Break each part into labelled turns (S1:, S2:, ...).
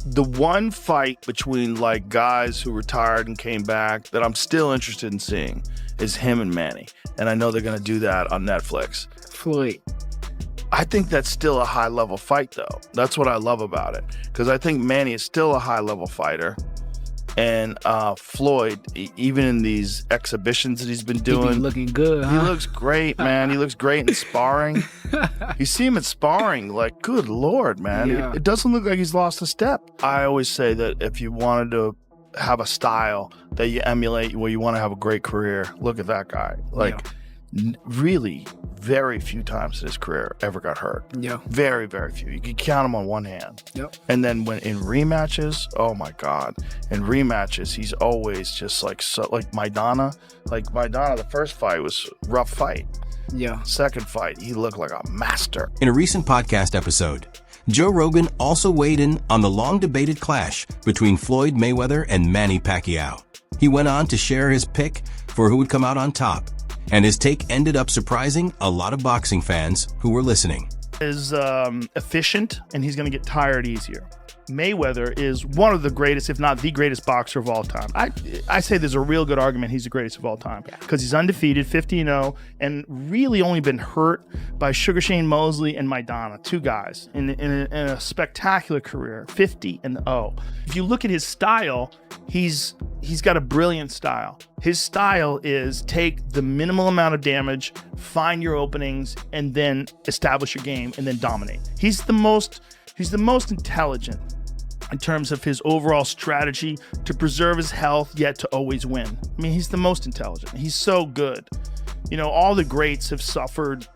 S1: The one fight between like guys who retired and came back that I'm still interested in seeing is him and Manny. And I know they're going to do that on Netflix.
S2: Floyd.
S1: I think that's still a high level fight though. That's what I love about it. Because I think Manny is still a high level fighter. And Floyd, even in these exhibitions that he's been doing,
S2: He be looking good, huh?
S1: He looks great, man. He looks great in sparring. You see him in sparring, like, good Lord, man.
S2: Yeah.
S1: It doesn't look like he's lost a step. I always say that if you wanted to have a style that you emulate where you want to have a great career, look at that guy. Like, really, very few times in his career ever got hurt.
S2: Yeah.
S1: Very, very few. You can count him on one hand.
S2: Yep.
S1: And then when in rematches, oh my God. In rematches, he's always just like, so, like Maidana. Like Maidana, the first fight was a rough fight.
S2: Yeah.
S1: Second fight, he looked like a master.
S3: In a recent podcast episode, Joe Rogan also weighed in on the long-debated clash between Floyd Mayweather and Manny Pacquiao. He went on to share his pick for who would come out on top, and his take ended up surprising a lot of boxing fans who were listening.
S1: Is efficient, and he's going to get tired easier. Mayweather is one of the greatest, if not the greatest boxer of all time. I say there's a real good argument he's the greatest of all time because he's undefeated, 50-0, and really only been hurt by Sugar Shane Mosley and Maidana, two guys in a spectacular career, 50-0. If you look at his style, he's got a brilliant style. His style is take the minimal amount of damage, find your openings, and then establish your game, and then dominate. He's the most intelligent in terms of his overall strategy to preserve his health, yet to always win. I mean, he's the most intelligent. He's so good. You know, all the greats have suffered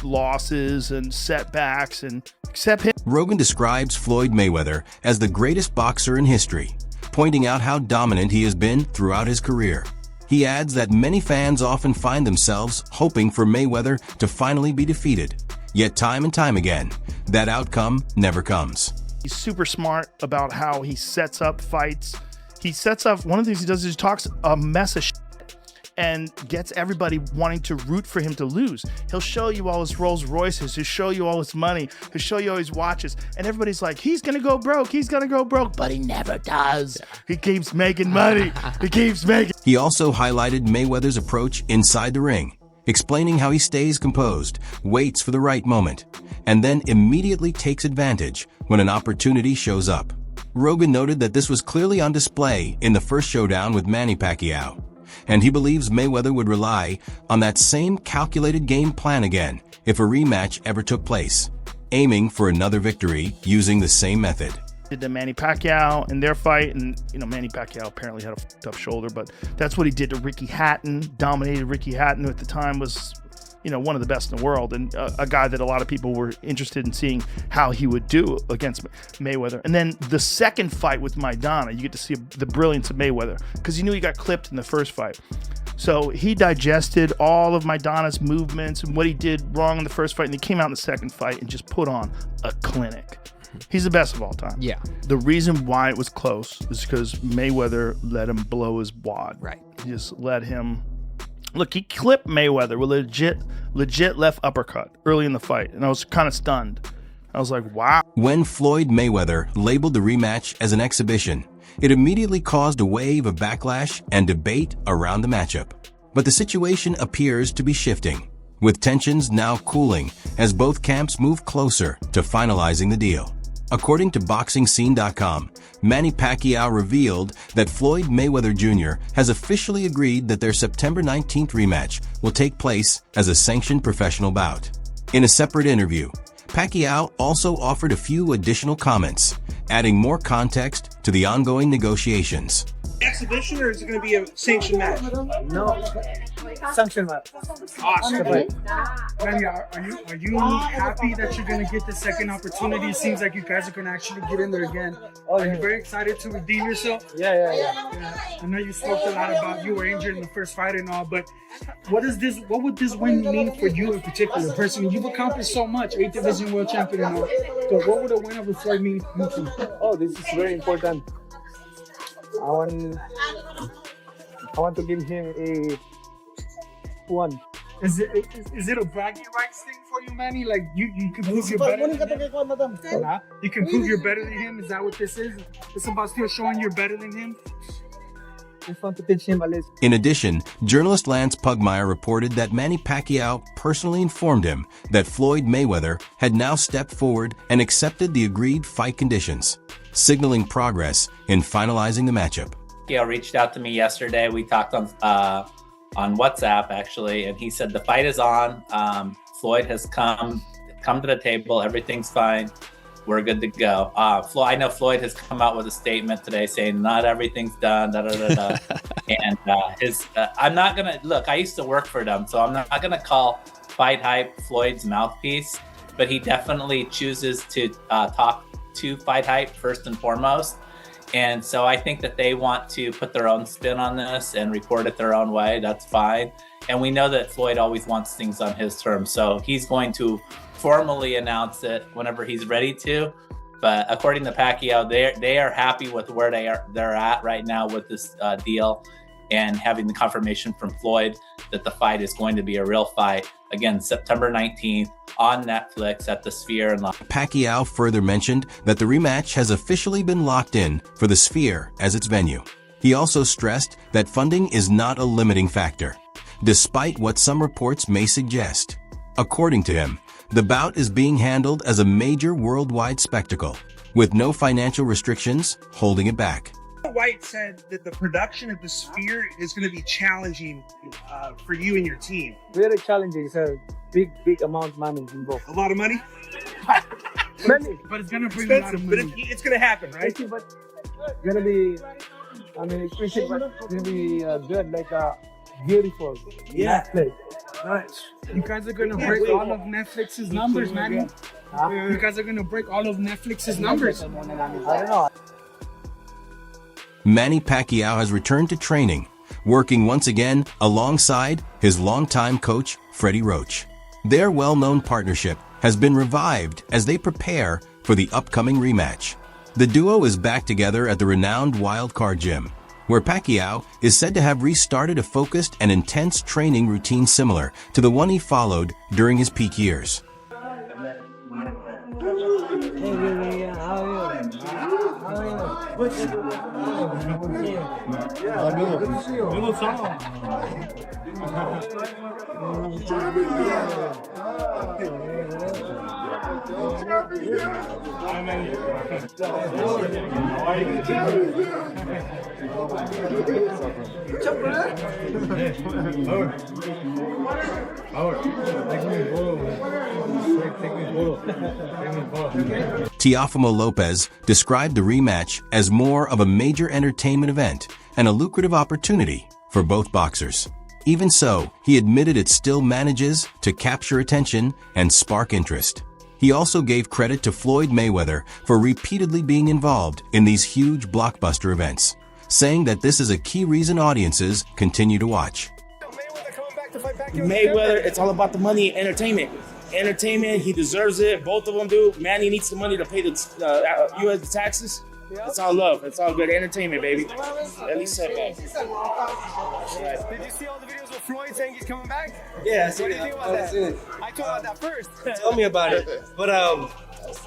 S1: losses and setbacks, and except him.
S3: Rogan describes Floyd Mayweather as the greatest boxer in history, pointing out how dominant he has been throughout his career. He adds that many fans often find themselves hoping for Mayweather to finally be defeated, yet time and time again, that outcome never comes.
S1: He's super smart about how he sets up fights. He sets up, one of the things he does is he talks a mess of shit and gets everybody wanting to root for him to lose. He'll show you all his Rolls Royces, he'll show you all his money, he'll show you all his watches, and everybody's like, he's gonna go broke, but he never does. He keeps making money,
S3: He also highlighted Mayweather's approach inside the ring, explaining how he stays composed, waits for the right moment, and then immediately takes advantage when an opportunity shows up. Rogan noted that this was clearly on display in the first showdown with Manny Pacquiao, and he believes Mayweather would rely on that same calculated game plan again if a rematch ever took place, aiming for another victory using the same method.
S1: Did the Manny Pacquiao in their fight, and Manny Pacquiao apparently had a tough shoulder, but that's what he did to Ricky Hatton, dominated Ricky Hatton, who at the time was one of the best in the world, and a guy that a lot of people were interested in seeing how he would do against Mayweather. And then the second fight with Maidana, you get to see the brilliance of Mayweather, because you knew he got clipped in the first fight. So he digested all of Maidana's movements and what he did wrong in the first fight, and he came out in the second fight and just put on a clinic. He's the best of all time.
S2: Yeah.
S1: The reason why it was close is because Mayweather let him blow his wad.
S2: Right.
S1: He just let him... Look, he clipped Mayweather with a legit left uppercut early in the fight, and I was kind of stunned. I was like, wow.
S3: When Floyd Mayweather labeled the rematch as an exhibition, it immediately caused a wave of backlash and debate around the matchup. But the situation appears to be shifting, with tensions now cooling as both camps move closer to finalizing the deal. According to BoxingScene.com, Manny Pacquiao revealed that Floyd Mayweather Jr. has officially agreed that their September 19th rematch will take place as a sanctioned professional bout. In a separate interview, Pacquiao also offered a few additional comments, adding more context to the ongoing negotiations.
S4: Exhibition, or is it going to be a sanctioned match?
S5: No, sanctioned match.
S4: Awesome.
S5: Manny, are you happy that you're going to get the second opportunity? It seems like you guys are going to actually get in there again. Are you very excited to redeem yourself?
S6: Yeah.
S5: I know you spoke a lot about you were injured in the first fight and all, but what would this win mean for you in particular? Personally, you've accomplished so much, 8th division world champion and all. So what would a win over Floyd mean to you?
S6: Oh, this is very important. I want to give him a one.
S5: Is it a bragging rights thing for you, Manny? Like you can prove you're better than him? You can prove you're better than him? Is that what this is? It's about still showing you're better than him?
S3: In addition, journalist Lance Pugmire reported that Manny Pacquiao personally informed him that Floyd Mayweather had now stepped forward and accepted the agreed fight conditions, signaling progress in finalizing the matchup.
S2: Pacquiao reached out to me yesterday. We talked on WhatsApp actually, and he said the fight is on. Floyd has come to the table. Everything's fine. We're good to go. I know Floyd has come out with a statement today saying not everything's done. And I'm not gonna look. I used to work for them, so I'm not gonna call Fight Hype Floyd's mouthpiece, but he definitely chooses to talk to Fight Hype first and foremost. And so I think that they want to put their own spin on this and report it their own way. That's fine. And we know that Floyd always wants things on his terms. So he's going to formally announce it whenever he's ready to. But according to Pacquiao, they are happy with where they're at right now with this deal, and having the confirmation from Floyd that the fight is going to be a real fight. Again, September 19th on Netflix at the Sphere in
S3: Pacquiao further mentioned that the rematch has officially been locked in for the Sphere as its venue. He also stressed that funding is not a limiting factor, despite what some reports may suggest. According to him, the bout is being handled as a major worldwide spectacle, with no financial restrictions holding it back.
S4: White said that the production of the Sphere is going to be challenging for you and your team.
S6: Very challenging. It's a big amount of money involved.
S4: A lot of money?
S5: But it's gonna bring a lot of
S4: Expensive, but
S5: money.
S4: it's going to happen, right?
S6: But it's gonna be, expensive, but it's gonna be good, like beautiful.
S4: Yeah.
S6: Netflix.
S4: Nice.
S5: You guys are gonna break all of Netflix's numbers, man. You guys are gonna break all of Netflix's numbers.
S6: I don't know.
S3: Manny Pacquiao has returned to training, working once again alongside his longtime coach, Freddie Roach. Their well-known partnership has been revived as they prepare for the upcoming rematch. The duo is back together at the renowned Wild Card Gym, where Pacquiao is said to have restarted a focused and intense training routine similar to the one he followed during his peak years. Teofimo Lopez described the rematch as more of a major entertainment event and a lucrative opportunity for both boxers. Even so, he admitted it still manages to capture attention and spark interest. He also gave credit to Floyd Mayweather for repeatedly being involved in these huge blockbuster events, saying that this is a key reason audiences continue to watch.
S7: Mayweather, it's all about the money and entertainment. Entertainment, he deserves it. Both of them do. Manny needs the money to pay the U.S. taxes. It's all love. It's all good entertainment, baby. At least setback.
S8: Did you see all the videos with Floyd saying he's coming back?
S9: Yeah, I see
S8: What do you think about that? I told about that first.
S9: Tell me about it. But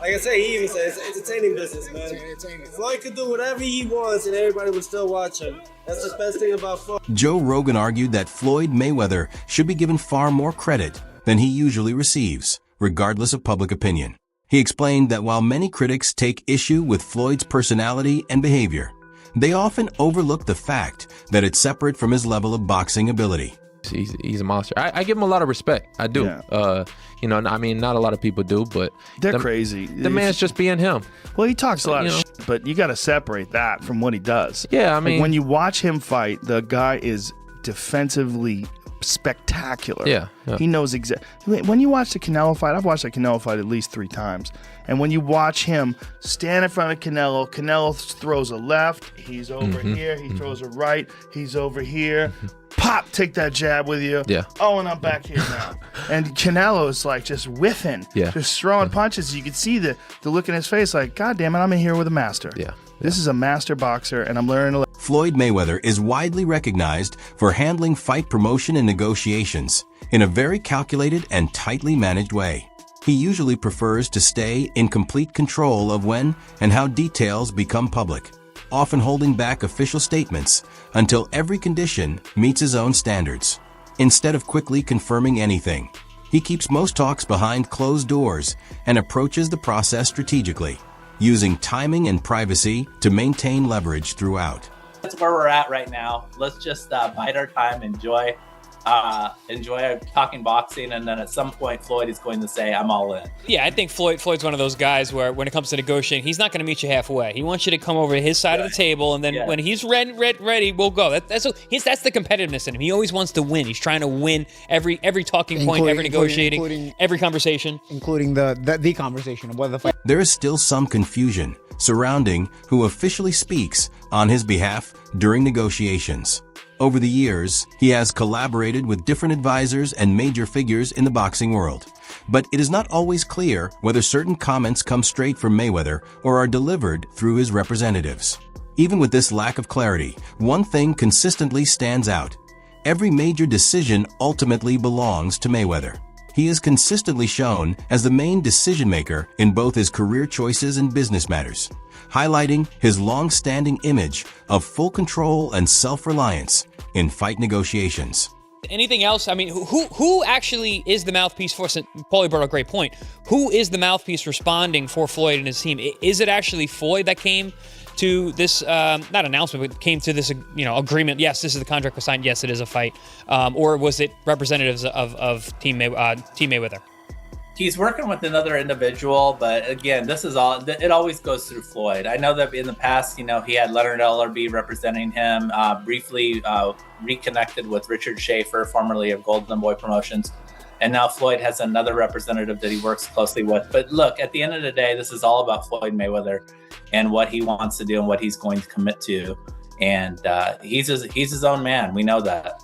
S9: like I said, he even said it's entertaining business, man. Floyd could do whatever he wants and everybody would still watch him. That's the best thing about Floyd.
S3: Joe Rogan argued that Floyd Mayweather should be given far more credit than he usually receives, regardless of public opinion. He explained that while many critics take issue with Floyd's personality and behavior, they often overlook the fact that it's separate from his level of boxing ability.
S10: He's a monster. I give him a lot of respect. I do.
S1: Yeah.
S10: I mean, not a lot of people do, but
S1: They're crazy.
S10: The man's just being him.
S1: Well, he talks a lot of
S10: know.
S1: shit, but you got to separate that from what he does.
S10: Yeah, I mean,
S1: Like when you watch him fight, the guy is defensively spectacular.
S10: Yeah.
S1: He knows exactly. When you watch the Canelo fight, I've watched the Canelo fight at least 3 times. And when you watch him stand in front of Canelo throws a left, he's over here. He throws a right, he's over here. Pop, take that jab with you.
S10: Yeah.
S1: Oh, and I'm back here now. And Canelo is like just whiffing, just throwing punches. You can see the look in his face like, God damn it, I'm in here with a master.
S10: Yeah.
S1: This is a master boxer, and I'm learning to
S3: Floyd Mayweather is widely recognized for handling fight promotion and negotiations in a very calculated and tightly managed way. He usually prefers to stay in complete control of when and how details become public, often holding back official statements until every condition meets his own standards. Instead of quickly confirming anything, he keeps most talks behind closed doors and approaches the process strategically, using timing and privacy to maintain leverage throughout.
S2: That's where we're at right now. Let's just bide our time, enjoy talking boxing, and then at some point Floyd is going to say, I'm all in.
S11: Yeah, I think Floyd's one of those guys where when it comes to negotiating, he's not going to meet you halfway. He wants you to come over to his side of the table, and then when he's ready, we'll go. That's the competitiveness in him. He always wants to win. He's trying to win every talking point, every negotiating, every conversation.
S12: Including the conversation of whether the fight.
S3: There is still some confusion surrounding who officially speaks on his behalf during negotiations. Over the years, he has collaborated with different advisors and major figures in the boxing world. But it is not always clear whether certain comments come straight from Mayweather or are delivered through his representatives. Even with this lack of clarity, one thing consistently stands out. Every major decision ultimately belongs to Mayweather. He is consistently shown as the main decision-maker in both his career choices and business matters, highlighting his long-standing image of full control and self-reliance in fight negotiations.
S11: Anything else? I mean, who actually is the mouthpiece for? Paulie brought a great point. Who is the mouthpiece responding for Floyd and his team? Is it actually Floyd that came to this not announcement, but came to this agreement? Yes, this is the contract was signed. Yes, it is a fight. Or was it representatives of Team Mayweather?
S2: He's working with another individual, but again, this is all. It always goes through Floyd. I know that in the past, he had Leonard Ellerbe representing him. Briefly reconnected with Richard Schaefer, formerly of Golden Boy Promotions, and now Floyd has another representative that he works closely with. But look, at the end of the day, this is all about Floyd Mayweather and what he wants to do and what he's going to commit to. And he's his own man. We know that.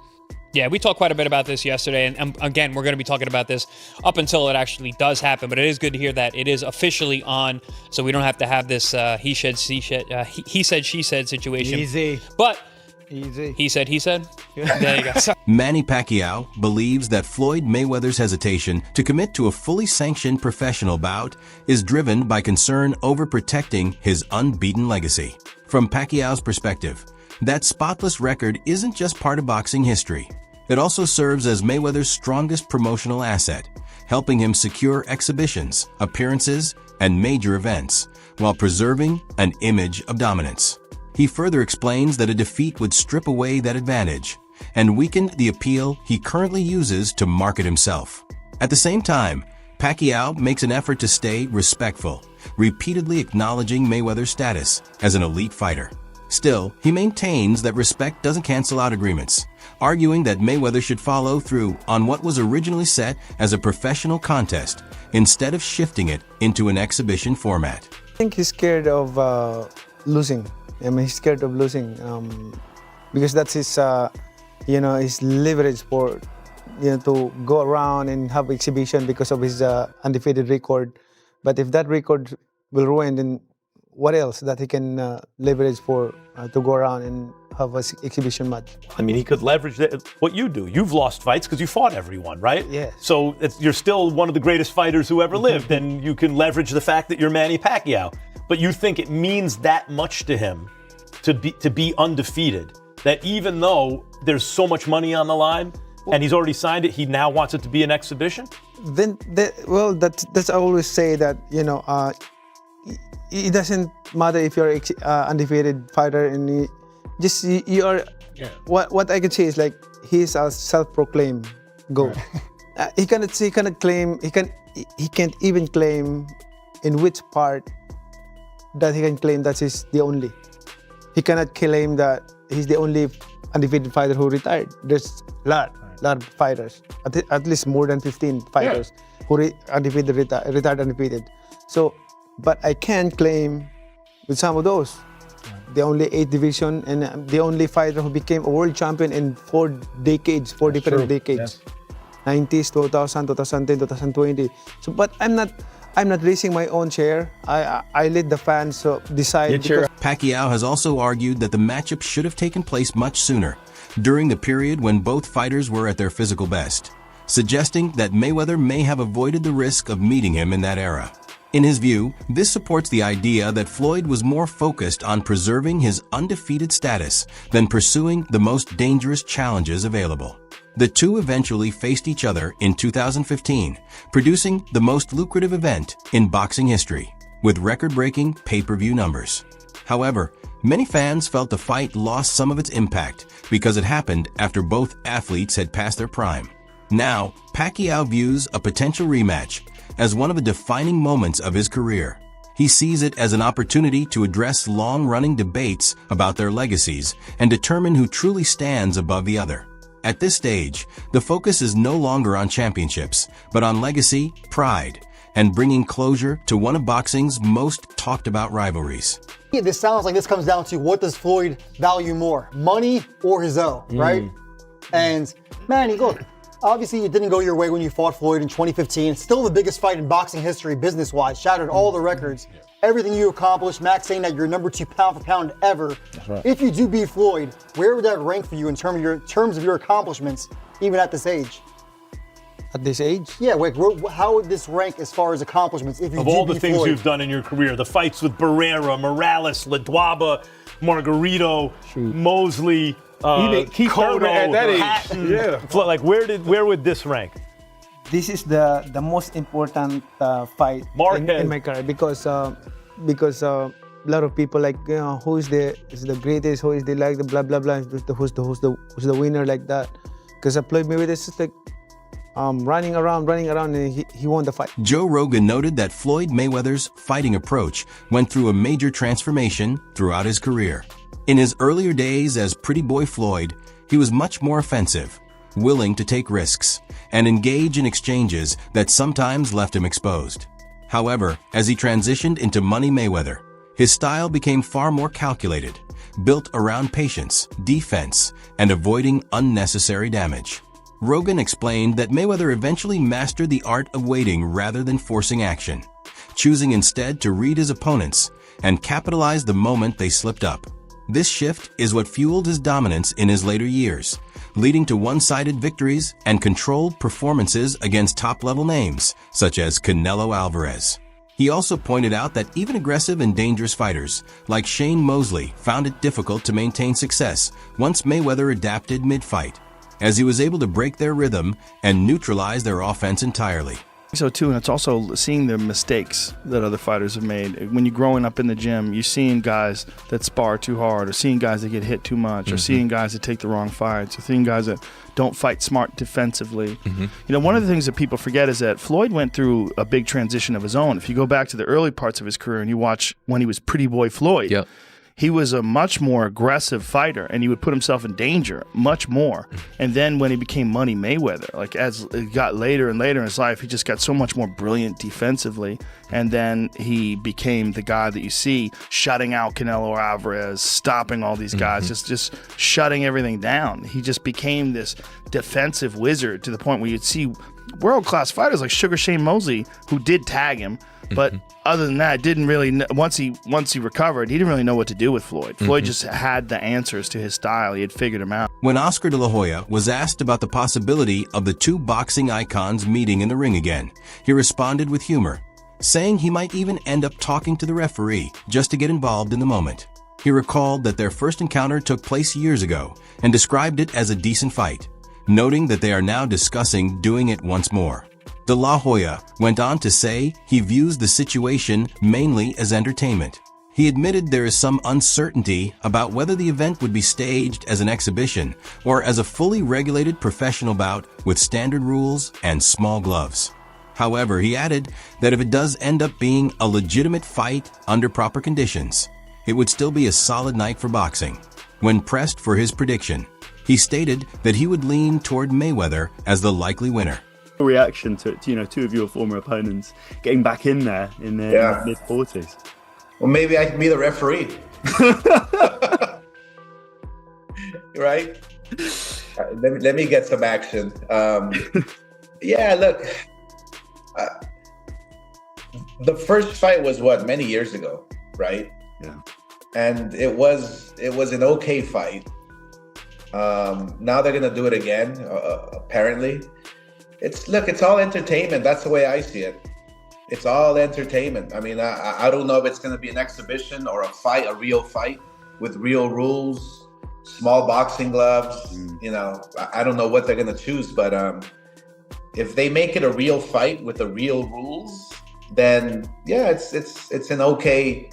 S11: Yeah, we talked quite a bit about this yesterday, and again, we're going to be talking about this up until it actually does happen, but it is good to hear that it is officially on, so we don't have to have this he said, she said situation.
S12: Easy.
S11: But
S12: easy.
S11: He said? There you go.
S3: Manny Pacquiao believes that Floyd Mayweather's hesitation to commit to a fully sanctioned professional bout is driven by concern over protecting his unbeaten legacy. From Pacquiao's perspective, that spotless record isn't just part of boxing history. It also serves as Mayweather's strongest promotional asset, helping him secure exhibitions, appearances, and major events, while preserving an image of dominance. He further explains that a defeat would strip away that advantage and weaken the appeal he currently uses to market himself. At the same time, Pacquiao makes an effort to stay respectful, repeatedly acknowledging Mayweather's status as an elite fighter. Still, he maintains that respect doesn't cancel out agreements, arguing that Mayweather should follow through on what was originally set as a professional contest instead of shifting it into an exhibition format.
S6: I think he's scared of losing. I mean, he's scared of losing because that's his, his leverage for, to go around and have exhibition because of his undefeated record. But if that record will ruin, then what else that he can leverage for to go around and have an exhibition match?
S13: I mean, he could leverage what you do. You've lost fights because you fought everyone, right?
S6: Yeah.
S13: So you're still one of the greatest fighters who ever lived, and you can leverage the fact that you're Manny Pacquiao. But you think it means that much to him to be undefeated, that even though there's so much money on the line and he's already signed it, he now wants it to be an exhibition?
S6: That's I always say that, it doesn't matter if you're undefeated fighter and you are. Yeah. What I can say is like he's a self-proclaimed GOAT. Right. He can't even claim in which part that he can claim that he's the only. He cannot claim that he's the only undefeated fighter who retired. There's a lot of fighters, at least more than 15 fighters who retired undefeated. So. But I can claim with some of those. The only 8th division and the only fighter who became a world champion in 4 decades, 4 different decades. Yes. 90s, 2000, 2010, 2020. So, but I'm not I'm not raising my own chair. I let the fans decide.
S3: Pacquiao has also argued that the matchup should have taken place much sooner, during the period when both fighters were at their physical best, suggesting that Mayweather may have avoided the risk of meeting him in that era. In his view, this supports the idea that Floyd was more focused on preserving his undefeated status than pursuing the most dangerous challenges available. The two eventually faced each other in 2015, producing the most lucrative event in boxing history, with record-breaking pay-per-view numbers. However, many fans felt the fight lost some of its impact because it happened after both athletes had passed their prime. Now, Pacquiao views a potential rematch as one of the defining moments of his career. He sees it as an opportunity to address long-running debates about their legacies and determine who truly stands above the other. At this stage, the focus is no longer on championships, but on legacy, pride, and bringing closure to one of boxing's most talked-about rivalries.
S14: This sounds like this comes down to what does Floyd value more, money or his own, right? And Manny, look, obviously it didn't go your way when you fought Floyd in 2015. It's still the biggest fight in boxing history, business-wise, shattered all the records. Everything you accomplished, Max saying that you're number 2 pound for pound ever.
S12: right.
S14: If you do beat Floyd, where would that rank for you in terms of your accomplishments, even at this age?
S6: At this age?
S14: Yeah, wait, how would this rank as far as accomplishments if you
S13: Of
S14: do
S13: all the
S14: beat
S13: things
S14: Floyd?
S13: you've done in your career, the fights with Barrera, Morales, Ledwaba, Margarito, Mosley,
S12: Keith
S13: Cotto,
S12: Thurman at that age.
S13: Hatton,
S12: Yeah.
S13: like where would this rank?
S6: This is the most important fight in my career because a lot of people like, you know, who is the greatest, who is the like the blah blah blah, who's the winner like that. Because Floyd Mayweather is just like running around, and he won the fight.
S3: Joe Rogan noted that Floyd Mayweather's fighting approach went through a major transformation throughout his career. In his earlier days as Pretty Boy Floyd, he was much more offensive, willing to take risks, and engage in exchanges that sometimes left him exposed. However, as he transitioned into Money Mayweather, his style became far more calculated, built around patience, defense, and avoiding unnecessary damage. Rogan explained that Mayweather eventually mastered the art of waiting rather than forcing action, choosing instead to read his opponents and capitalize the moment they slipped up. This shift is what fueled his dominance in his later years, leading to one-sided victories and controlled performances against top-level names, such as Canelo Alvarez. He also pointed out that even aggressive and dangerous fighters, like Shane Mosley, found it difficult to maintain success once Mayweather adapted mid-fight, as he was able to break their rhythm and neutralize their offense entirely.
S1: So too, and it's also seeing the mistakes that other fighters have made. When you're growing up in the gym, you're seeing guys that spar too hard, or seeing guys that get hit too much, or seeing guys that take the wrong fights, or seeing guys that don't fight smart defensively. You know, one of the things that people forget is that Floyd went through a big transition of his own. If you go back to the early parts of his career and you watch when he was Pretty Boy Floyd, he was a much more aggressive fighter, and he would put himself in danger much more. And then when he became Money Mayweather, like as it got later and later in his life, he just got so much more brilliant defensively. And then he became the guy that you see shutting out Canelo Alvarez, stopping all these guys, just shutting everything down. He just became this defensive wizard to the point where you'd see world-class fighters like Sugar Shane Mosley, who did tag him, but other than that, didn't really. Once he recovered, he didn't really know what to do with Floyd. Floyd just had the answers to his style. He had figured him out.
S3: When Oscar De La Hoya was asked about the possibility of the two boxing icons meeting in the ring again, he responded with humor, saying he might even end up talking to the referee just to get involved in the moment. He recalled that their first encounter took place years ago and described it as a decent fight, noting that they are now discussing doing it once more. De La Hoya went on to say he views the situation mainly as entertainment. He admitted there is some uncertainty about whether the event would be staged as an exhibition or as a fully regulated professional bout with standard rules and small gloves. However, he added that if it does end up being a legitimate fight under proper conditions, it would still be a solid night for boxing. When pressed for his prediction, he stated that he would lean toward Mayweather as the likely winner.
S15: Reaction to two of your former opponents getting back in there in their mid-40s.
S16: Well, maybe I can be the referee. Right? Let me get some action. Yeah, look, The first fight was what, many years ago, right?
S15: Yeah.
S16: And it was an okay fight. Now they're gonna do it again. Apparently, it's all entertainment. That's the way I see it. It's all entertainment. I mean, I don't know if it's gonna be an exhibition or a real fight with real rules, small boxing gloves. You know, I don't know what they're gonna choose, but if they make it a real fight with the real rules, then yeah, it's an okay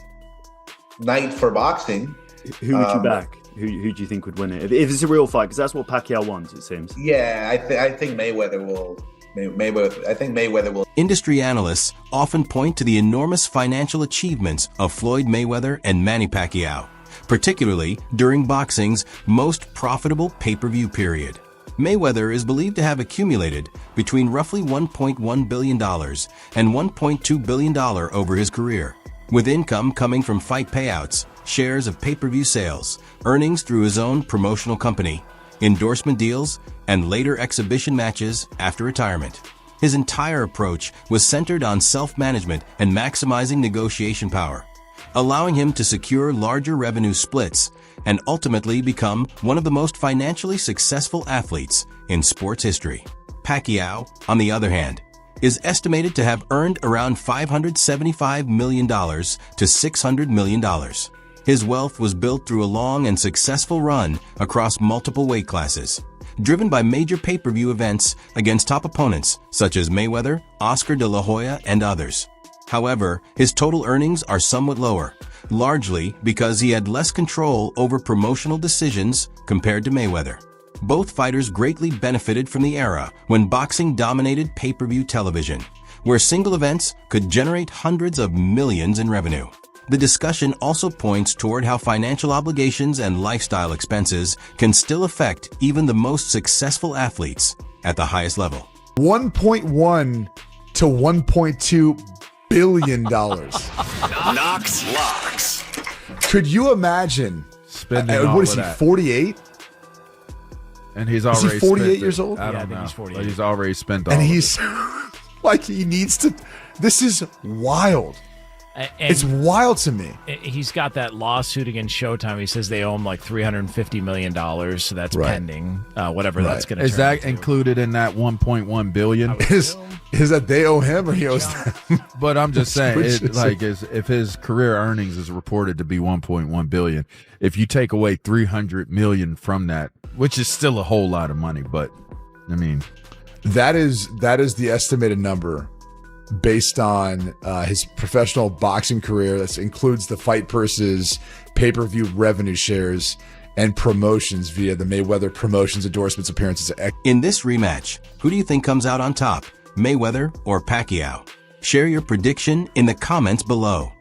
S16: night for boxing.
S15: Who would you back? Who do you think would win it? If it's a real fight, because that's what Pacquiao wants, it seems.
S16: Yeah, I think Mayweather will. I think Mayweather will.
S3: Industry analysts often point to the enormous financial achievements of Floyd Mayweather and Manny Pacquiao, particularly during boxing's most profitable pay-per-view period. Mayweather is believed to have accumulated between roughly $1.1 billion and $1.2 billion over his career, with income coming from fight payouts, shares of pay-per-view sales, earnings through his own promotional company, endorsement deals, and later exhibition matches after retirement. His entire approach was centered on self-management and maximizing negotiation power, allowing him to secure larger revenue splits and ultimately become one of the most financially successful athletes in sports history. Pacquiao, on the other hand, is estimated to have earned around $575 million to $600 million. His wealth was built through a long and successful run across multiple weight classes, driven by major pay-per-view events against top opponents such as Mayweather, Oscar de la Hoya, and others. However, his total earnings are somewhat lower, largely because he had less control over promotional decisions compared to Mayweather. Both fighters greatly benefited from the era when boxing dominated pay-per-view television, where single events could generate hundreds of millions in revenue. The discussion also points toward how financial obligations and lifestyle expenses can still affect even the most successful athletes at the highest level.
S17: 1.1 to 1.2 billion dollars.
S8: Knox Locks.
S17: Could you imagine
S18: spending all
S17: what is
S18: of
S17: he,
S18: that?
S17: 48?
S18: And he's
S17: Is
S18: already
S17: he 48
S18: spent
S17: years
S18: it.
S17: old?
S18: I
S17: Yeah,
S18: don't
S17: I think
S18: know.
S17: he's 48.
S18: But he's already spent all
S17: And
S18: of
S17: he's like, he needs to. This is wild. It's wild to me.
S19: He's got that lawsuit against Showtime. He says they owe him like $350 million, so that's
S18: Right.
S19: pending. Whatever that's going to.
S18: Is that included in that 1.1 billion?
S17: Is that they owe him or he owes them?
S18: But I'm just saying,
S17: Which
S18: if his career earnings is reported to be 1.1 billion, if you take away 300 million from that, which is still a whole lot of money, but I mean,
S17: that is the estimated number based on his professional boxing career. That includes the fight purses, pay-per-view revenue shares, and promotions via the Mayweather promotions, endorsements, appearances.
S3: In this rematch, who do you think comes out on top, Mayweather or Pacquiao? Share your prediction in the comments below.